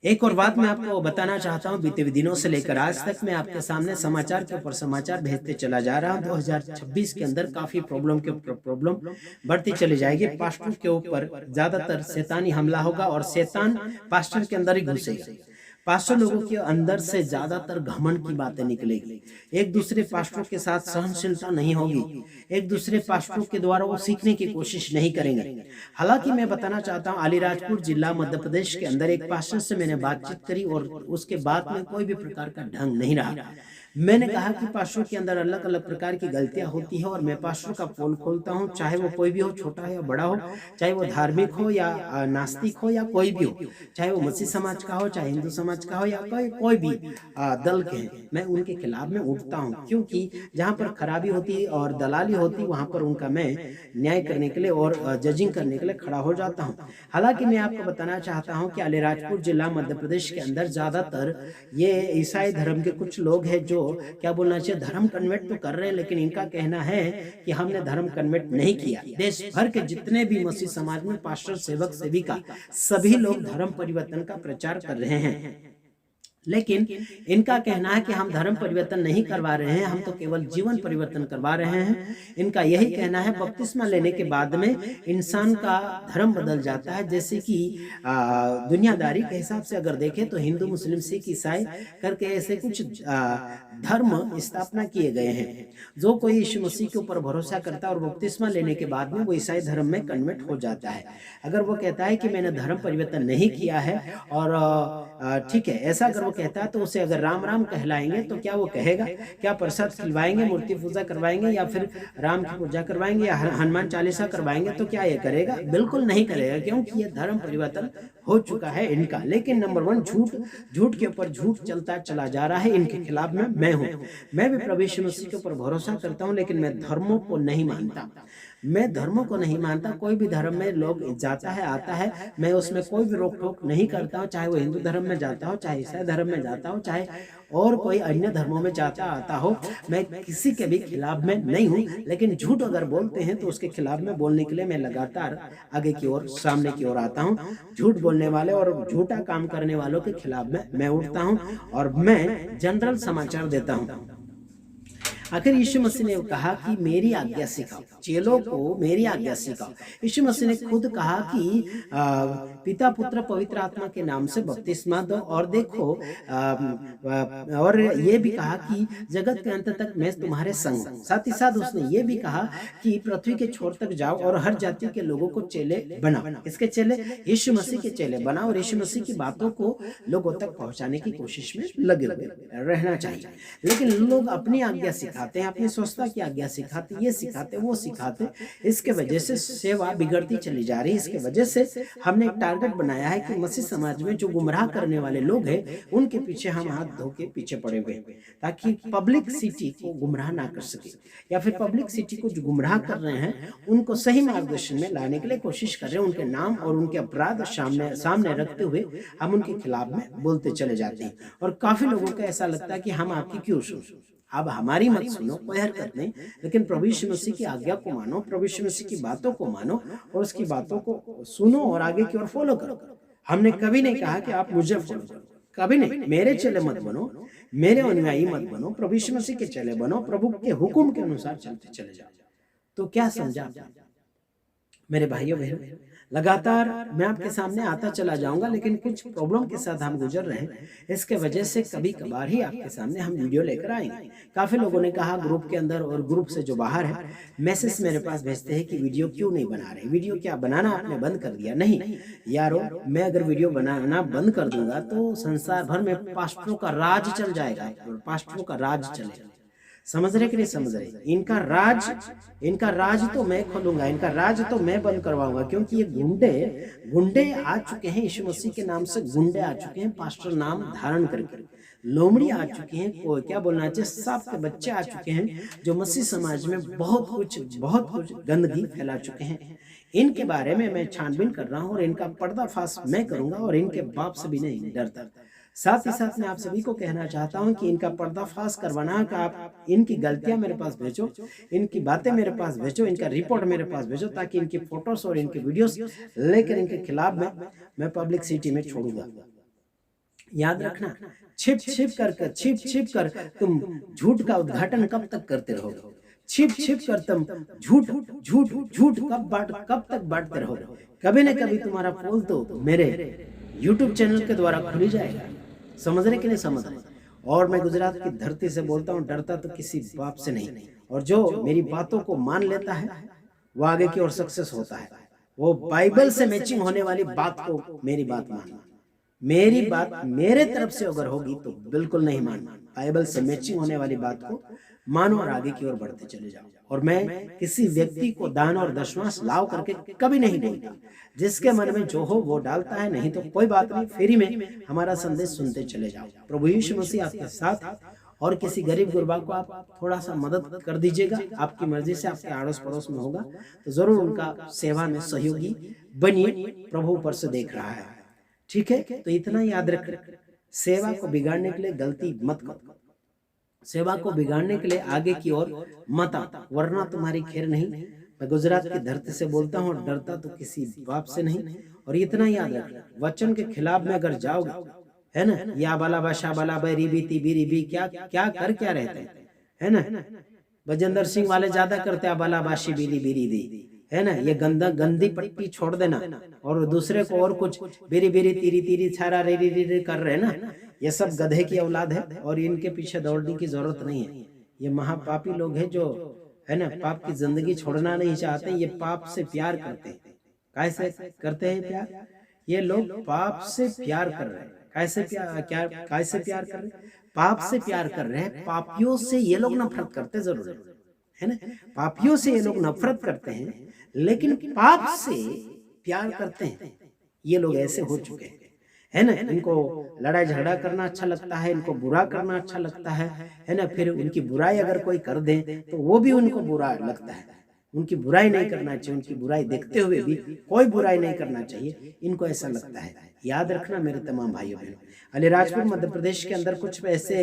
एक और बात मैं आपको बताना चाहता हूँ, बीते दिनों से लेकर आज तक मैं आपके सामने समाचार के ऊपर समाचार भेजते चला जा रहा हूँ। 2026 के अंदर काफी प्रॉब्लम के ऊपर प्रॉब्लम बढ़ती चली जाएगी। पास्टर के ऊपर ज्यादातर शैतानी हमला होगा और शैतान पास्टर के अंदर ही घुसेगा। पास्टर लोगों के अंदर से ज्यादातर घमंड की बातें निकलेगी। एक दूसरे पास्टरों के साथ सहनशीलता नहीं होगी। एक दूसरे पास्टरों के द्वारा वो सीखने की कोशिश नहीं करेंगे। हालांकि मैं बताना चाहता हूँ, अलीराजपुर जिला मध्य प्रदेश के अंदर एक पास्टर से मैंने बातचीत करी और उसके बाद में कोई भी प्रकार का ढंग नहीं रहा। मैंने कहा कि पास्टरों के अंदर अलग अलग प्रकार की गलतियां होती है और मैं पास्टरों का पोल खोलता हूं, चाहे वो कोई भी हो, छोटा या बड़ा हो, चाहे वो धार्मिक हो या नास्तिक हो या कोई भी हो, चाहे वो मसीह समाज का हो, चाहे हिंदू समाज का हो या कोई भी दल के हैं, मैं उनके खिलाफ में उठता हूं। क्योंकि जहां पर खराबी होती और दलाली होती वहां पर उनका मैं न्याय करने के लिए और जजिंग करने के लिए खड़ा हो जाता हूं। हालांकि मैं आपको बताना चाहता हूं कि अलीराजपुर जिला मध्य प्रदेश के अंदर ज्यादातर ये ईसाई धर्म के कुछ लोग हैं जो क्या बोलना चाहिए, धर्म कन्वर्ट तो कर रहे हैं, लेकिन इनका कहना है कि हमने धर्म कन्वर्ट नहीं किया। देश भर के जितने भी मसीह समाज में पास्टर, सेवक, सेविका सभी लोग धर्म परिवर्तन का प्रचार कर रहे हैं, लेकिन इनका कहना है कि हम धर्म परिवर्तन नहीं करवा रहे हैं, हम तो केवल जीवन परिवर्तन करवा रहे हैं। इनका यही कहना है, बपतिस्मा लेने के बाद में इंसान का धर्म बदल जाता है। जैसे कि दुनियादारी के हिसाब से अगर देखें तो हिंदू, मुस्लिम, सिख, ईसाई करके ऐसे कुछ धर्म स्थापना किए गए हैं। जो कोई यीशु मसीह के ऊपर भरोसा करता है और बपतिस्मा लेने के बाद में वो ईसाई धर्म में कन्वर्ट हो जाता है। अगर वो कहता है कि मैंने धर्म परिवर्तन नहीं किया है और ठीक है, ऐसा अगर वो कहता है तो उसे अगर राम राम कहलाएंगे तो क्या वो कहेगा? क्या प्रसाद खिलवाएंगे, मूर्ति पूजा करवाएंगे या फिर राम की पूजा करवाएंगे या हनुमान चालीसा करवाएंगे तो क्या ये करेगा? बिल्कुल नहीं करेगा, क्योंकि ये धर्म परिवर्तन हो चुका है इनका। लेकिन नंबर 1, झूठ के ऊपर झूठ चलता चला जा रहा है। इनके खिलाफ में मैं हूं। मैं भी प्रभु यीशु मसीह के ऊपर भरोसा करता हूं, लेकिन मैं धर्मों को नहीं मानता। मैं धर्मों को नहीं मानता। कोई भी धर्म में लोग जाता है, आता है, मैं उसमें कोई भी रोक टोक नहीं करता हूँ। चाहे वो हिंदू धर्म में जाता हो, चाहे ईसाई धर्म में जाता हो, चाहे और कोई अन्य धर्मों में जाता आता हो, मैं किसी के भी खिलाफ में नहीं हूँ। लेकिन झूठ अगर बोलते हैं तो उसके खिलाफ में बोलने के लिए मैं लगातार आगे की ओर, सामने की ओर आता हूँ। झूठ बोलने वाले और झूठा काम करने वालों के खिलाफ में मैं उठता हूँ और मैं जनरल समाचार देता हूँ। आखिर यीशु मसीह ने कहा कि मेरी आज्ञा सिखाओ, चेलों को मेरी आज्ञा सिखाओ। यीशु मसीह ने खुद कहा कि पिता, पुत्र, पवित्र आत्मा के नाम से बपतिस्मा दो और देखो और ये भी कहा कि जगत के अंत तक मैं तुम्हारे संग। साथ ही साथ उसने ये भी कहा कि पृथ्वी के छोर तक जाओ और हर जाति के लोगों को चेले बनाओ। किसके चेले? यीशु मसीह के चेले बनाओ और यीशु मसीह की बातों को लोगों तक पहुंचाने की कोशिश में लगे रहना चाहिए। लेकिन लोग अपनी आज्ञा सिखाते हैं, अपनी स्वच्छता की आज्ञा सिखाते, ये सिखाते, वो सिखाते। इसके वजह से सेवा बिगड़ती चली जा रही है। इसके वजह से हमने एक टारगेट बनाया है कि मसीह समाज में जो गुमराह करने वाले लोग हैं उनके पीछे हम हाथ धो के पीछे पड़े हुए, ताकि पब्लिक सिटी को गुमराह ना कर सके, या फिर पब्लिक सिटी को जो गुमराह कर रहे हैं उनको सही मार्गदर्शन में लाने के लिए कोशिश कर रहे हैं। उनके नाम और उनके अपराध सामने रखते हुए हम उनके खिलाफ में बोलते चले जाते हैं। और काफी लोगों को ऐसा लगता है कि हम आपकी क्यों सुनो, अब हमारी मत सुनो, कोई हरकत नहीं, लेकिन प्रभु यीशु मसीह की आज्ञा को मानो, प्रभु यीशु मसीह की बातों को मानो और उसकी बातों को सुनो और आगे की ओर फॉलो करो। हमने कभी नहीं कहा कि आप मुझे फॉलो करो, कभी नहीं। मेरे चेले मत बनो, मेरे अनुयायी मत बनो, प्रभु यीशु मसीह के चेले बनो, प्रभु के हुक्म के अनुसार चलते चले जाओ। तो क्या समझा मेरे भाइयों बहनों? लगातार मैं आपके सामने आता चला जाऊंगा, लेकिन कुछ प्रॉब्लम के साथ हम गुजर रहे हैं। इसके वजह से कभी कभार ही आपके सामने हम वीडियो लेकर आएंगे। काफी लोगों ने कहा ग्रुप के अंदर और ग्रुप से जो बाहर है, मैसेज मेरे पास भेजते हैं कि वीडियो क्यों नहीं बना रहे, वीडियो क्या बनाना आपने बंद कर दिया? नहीं यारो, मैं अगर वीडियो बनाना बंद कर दूंगा तो संसार भर में पास्टरों का राज चल जाएगा, पास्टरों का राज चलेगा। समझ रहे कि नहीं समझ रहे? इनका राज तो मैं खोलूंगा, इनका राज तो मैं बंद करवाऊंगा, क्योंकि ये गुंडे आ चुके हैं। यीशु मसीह के नाम से गुंडे आ चुके हैं, पास्टर नाम धारण करके लोमड़ी आ चुकी हैं, क्या बोलना चाहिए, सांप के बच्चे आ चुके हैं, जो मसीह समाज में बहुत कुछ गंदगी फैला चुके हैं। इनके बारे में मैं छानबीन कर रहा हूँ और इनका पर्दाफाश मैं करूंगा और इनके बाप से भी नहीं डरता। साथ ही साथ मैं आप सभी को कहना चाहता हूं कि इनका पर्दाफाश करवाना का आप इनकी गलतियां मेरे पास भेजो, इनकी बातें मेरे पास भेजो, इनका रिपोर्ट मेरे पास भेजो, ताकि इनकी फोटोस और इनकी वीडियोस लेकर इनके खिलाफ मैं पब्लिक सिटी में छोड़ूंगा। याद रखना, छिप छिप कर तुम झूठ का उद्घाटन कब तक करते रहोगे? छिप कर तुम झूठ झूठ झूठ कब तक बांटते रहोगे? कभी न कभी तुम्हारा पोल तो मेरे YouTube चैनल के द्वारा खुल जाएगा। समझ रहे कि नहीं समझ रहे? और मैं गुजरात की धरती से बोलता हूँ, डरता तो किसी बाप से नहीं, और जो मेरी बातों को मान लेता है वो आगे की ओर सक्सेस होता है। वो बाइबल से मैचिंग होने वाली बात को, मेरी बात मानना, मेरी बात मेरे तरफ से अगर होगी तो बिल्कुल नहीं मानना। बाइबल से मैचिंग होने वाली बात को मानो और आगे की ओर बढ़ते चले जाओ। और मैं किसी व्यक्ति को दान और दशमांश लाव करके कभी नहीं बोलता। जिसके मन में जो हो वो डालता है, नहीं तो कोई बात नहीं, फ्री में हमारा संदेश सुनते चले जाओ। प्रभु यीशु मसीह आपके साथ। और किसी गरीब गुरबा को आप थोड़ा सा मदद कर दीजिएगा, आपकी मर्जी से, आपके आड़ोस पड़ोस में होगा तो जरूर उनका सेवा में सहयोगी बनिए। प्रभु ऊपर से देख रहा है, ठीक है? तो इतना याद रख, सेवा को बिगाड़ने के लिए गलती मत करो, सेवा को बिगाड़ने के लिए आगे की ओर मत आओ, वरना तुम्हारी खैर नहीं। मैं गुजरात की धरती से बोलता हूँ, डरता तो किसी बाप से नहीं। और इतना याद रख, वचन के खिलाफ में अगर जाओगे, है ना, या बाला बाशा बाला रिबी तिबी रिबी, क्या क्या कर क्या रहते हैं, है ना? बजेंद्र सिंह वाले ज्यादा करते हैं बाला बाशी बीली बीरी दी, है ना? ये गंदी पट्टी छोड़ देना और दूसरे को और कुछ बीरी बीरी तीरी तीरी छारा रेरी रेरी कर रहे हैं ना, ये सब गधे की औलाद है और इनके पीछे दौड़ने की जरूरत नहीं है। ये महापापी लोग हैं जो, है ना, पाप की जिंदगी छोड़ना नहीं चाहते। ये पाप से प्यार करते हैं। कैसे करते हैं प्यार? ये लोग पाप से प्यार कर रहे हैं। कैसे प्यार कर रहे हैं? पाप से प्यार कर रहे हैं। पापियों से ये लोग नफरत करते जरूर है ना, पापियों से ये लोग नफरत करते हैं, लेकिन पाप से प्यार करते हैं। ये लोग ऐसे हो चुके हैं, है ना? इनको लड़ाई झगड़ा करना अच्छा लगता है, इनको बुरा करना अच्छा लगता है ना? फिर उनकी बुराई अगर कोई कर दे तो वो भी उनको बुरा लगता है। उनकी बुराई नहीं करना चाहिए, उनकी बुराई देखते हुए भी कोई बुराई नहीं करना चाहिए, इनको ऐसा लगता है। याद रखना मेरे तमाम भाइयों बहनों, अलीराजपुर मध्य प्रदेश के अंदर कुछ ऐसे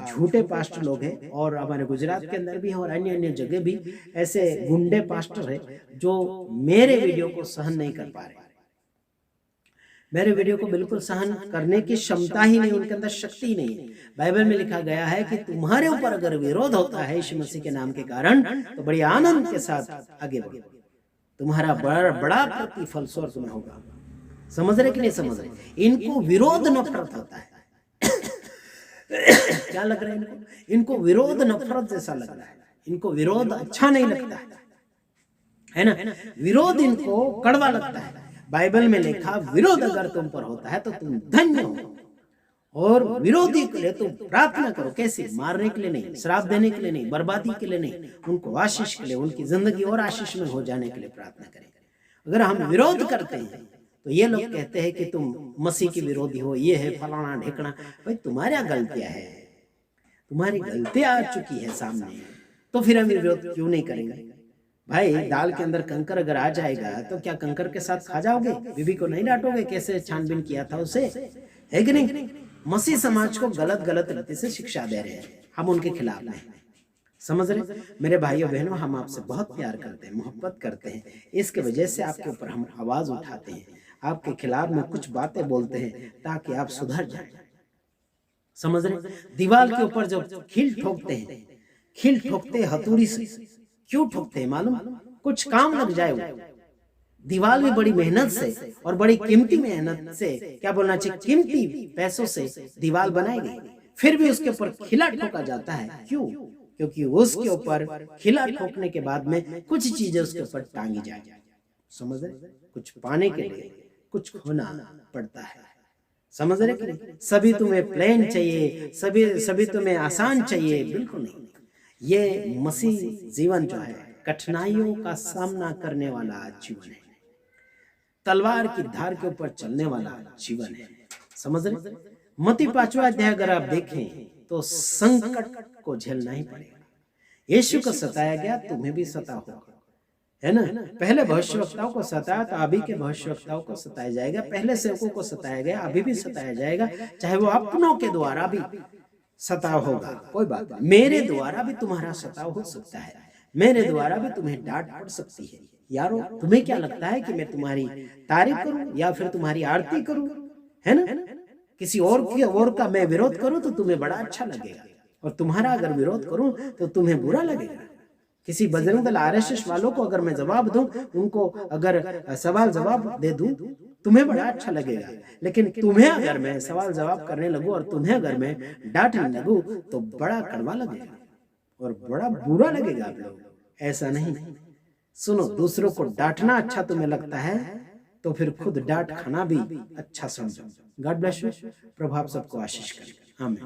झूठे पास्टर लोग हैं, और हमारे गुजरात के अंदर भी और अन्य अन्य जगह भी ऐसे गुंडे पास्टर है जो मेरे वीडियो को सहन नहीं कर पा रहे। मेरे वीडियो को बिल्कुल सहन करने की क्षमता ही नहीं, उनके अंदर शक्ति ही नहीं है। बाइबल में लिखा गया है कि तुम्हारे ऊपर अगर विरोध होता है यीशु मसीह के नाम के कारण, तो बड़ी आनंद के साथ आगे बढ़ो, तुम्हारा बड़ा प्रतिफल स्वर्ग में होगा। समझ रहे कि नहीं समझ रहे? इनको विरोध नफरत होता है। क्या लग रहा है इनको? इनको विरोध नफरत जैसा लग रहा है, इनको विरोध अच्छा नहीं लगता है ना? विरोध इनको कड़वा लगता है। बाइबल में लिखा, विरोध अगर तुम पर होता है तो तुम धन्य हो, और विरोधी के लिए तुम प्रार्थना करो। कैसे? मारने के लिए नहीं, श्राप देने के लिए नहीं, बर्बादी के लिए नहीं, उनको आशीष के लिए, उनकी जिंदगी और आशीष में हो जाने के लिए प्रार्थना करें। अगर हम विरोध करते हैं तो ये लोग कहते हैं कि तुम मसीह के विरोधी हो, ये है फलाना ढेकना। भाई तुम्हारी गलतियां है, तुम्हारी गलतियां आ चुकी है सामने, तो फिर हम विरोध क्यों नहीं करेंगे? भाई दाल के अंदर कंकर अगर आ जाएगा तो क्या कंकर के साथ खा जाओगे? बीबी को नहीं डांटोगे कैसे छानबीन किया था उसे, है कि नहीं? मसीह समाज को गलत रीति से शिक्षा दे रहे हैं, हम उनके खिलाफ नहीं। समझ रहे मेरे भाइयों बहनों? हम आपसे बहुत प्यार करते हैं, मोहब्बत करते हैं, इसके वजह से आपके ऊपर हम आवाज उठाते हैं, आपके खिलाफ में कुछ बातें बोलते हैं ताकि आप सुधर जाए। समझ रहे? दीवार के ऊपर जब खील ठोकते हैं, खील ठोकते हथौड़ी से, क्यों ठोकते हैं मालूम? कुछ काम लग जाए। वो दीवार भी बड़ी मेहनत से और बड़ी कीमती मेहनत से, क्या बोलना चाहिए, कीमती पैसों से दीवार बनाई गई, फिर भी उसके ऊपर खिला ठोका जाता है। क्यों? क्योंकि उसके ऊपर खिला ठोकने के बाद में कुछ चीजें उसके ऊपर टांगी जाए। समझ रहे? कुछ पाने के लिए कुछ खोना पड़ता है। समझ रहे कि नहीं? सभी तुम्हें प्लेन चाहिए, सभी तुम्हें आसान चाहिए, बिल्कुल नहीं। ये मसीह जीवन जो है कठिनाइयों का सामना करने वाला जीवन है, तलवार की धार के ऊपर चलने वाला जीवन है। समझ रहे? मत्ती 5वां अध्याय अगर आप देखें तो संकट को झेलना ही पड़ेगा। यीशु को सताया गया, तुम्हें भी सता होगा, है ना? पहले भविष्यवक्ताओं को सताया तो अभी के भविष्यवक्ताओं को सताया जाएगा, पहले सेवकों को सताया गया, अभी भी सताया जाएगा, चाहे वो अपनों के द्वारा भी सताव होगा, कोई बात नहीं। मेरे द्वारा भी तुम्हारा सताव हो सकता है, मेरे द्वारा भी तुम्हें डांट पड़ सकती है। यारो तुम्हें क्या लगता है कि मैं तुम्हारी तारीफ करूं या फिर तुम्हारी आरती करूं, है ना? किसी और का मैं विरोध करूं तो तुम्हें बड़ा अच्छा लगेगा, और तुम्हारा अगर विरोध करूं तो तुम्हें बुरा लगेगा। किसी बजरंग दल आरएसएस वालों को अगर मैं जवाब दूं, उनको अगर सवाल जवाब दे दूं, तुम्हें बड़ा अच्छा लगेगा। लेकिन तुम्हें अगर मैं सवाल जवाब करने लगूं और तुम्हें अगर मैं डांटने लगूं तो बड़ा कड़वा लगेगा और बड़ा बुरा लगेगा आप लोग। ऐसा नहीं। सुनो, दूसरों को डांटना अच्छा तुम्हें लगता है तो फिर खुद डांट खाना भी अच्छा समझो। God bless you. प्रभु आप सबको आशीष करे। आमीन।